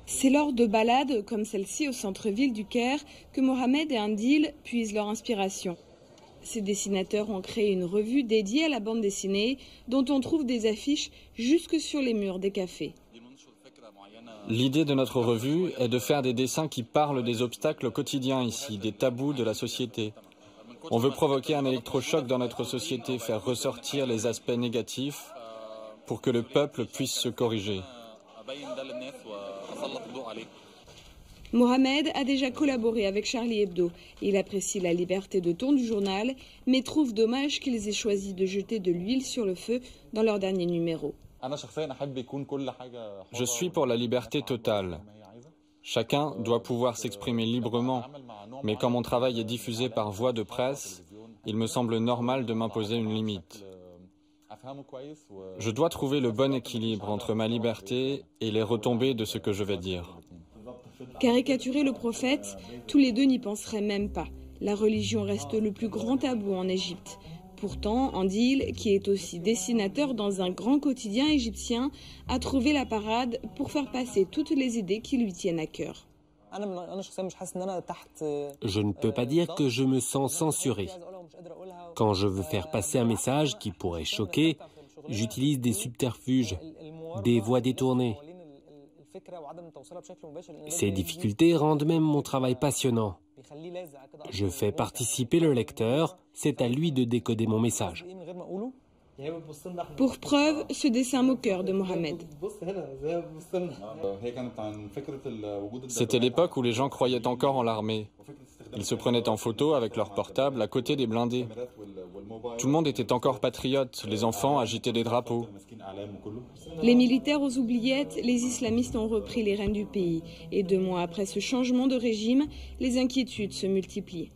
C'est lors de balades comme celle-ci au centre-ville du Caire que Mohamed et Andil puisent leur inspiration. Ces dessinateurs ont créé une revue dédiée à la bande dessinée dont on trouve des affiches jusque sur les murs des cafés. L'idée de notre revue est de faire des dessins qui parlent des obstacles quotidiens ici, des tabous de la société. On veut provoquer un électrochoc dans notre société, faire ressortir les aspects négatifs pour que le peuple puisse se corriger. Mohamed a déjà collaboré avec Charlie Hebdo. Il apprécie la liberté de ton du journal, mais trouve dommage qu'ils aient choisi de jeter de l'huile sur le feu dans leur dernier numéro. Je suis pour la liberté totale. Chacun doit pouvoir s'exprimer librement, mais quand mon travail est diffusé par voie de presse, il me semble normal de m'imposer une limite. Je dois trouver le bon équilibre entre ma liberté et les retombées de ce que je vais dire. Caricaturer le prophète, tous les deux n'y penseraient même pas. La religion reste le plus grand tabou en Égypte. Pourtant, Andil, qui est aussi dessinateur dans un grand quotidien égyptien, a trouvé la parade pour faire passer toutes les idées qui lui tiennent à cœur. Je ne peux pas dire que je me sens censuré. Quand je veux faire passer un message qui pourrait choquer, j'utilise des subterfuges, des voies détournées. Ces difficultés rendent même mon travail passionnant. Je fais participer le lecteur, c'est à lui de décoder mon message. Pour preuve, ce dessin moqueur de Mohamed. C'était l'époque où les gens croyaient encore en l'armée. Ils se prenaient en photo avec leur portable à côté des blindés. Tout le monde était encore patriote, les enfants agitaient des drapeaux. Les militaires aux oubliettes, les islamistes ont repris les rênes du pays. Et 2 mois après ce changement de régime, les inquiétudes se multiplient.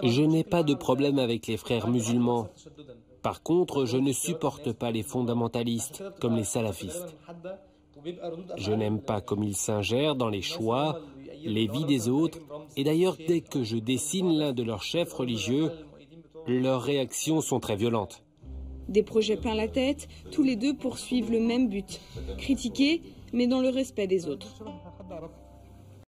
Je n'ai pas de problème avec les frères musulmans. Par contre, je ne supporte pas les fondamentalistes, comme les salafistes. Je n'aime pas comme ils s'ingèrent dans les choix, les vies des autres, et d'ailleurs, dès que je dessine l'un de leurs chefs religieux, leurs réactions sont très violentes. Des projets plein la tête, tous les deux poursuivent le même but, critiquer, mais dans le respect des autres.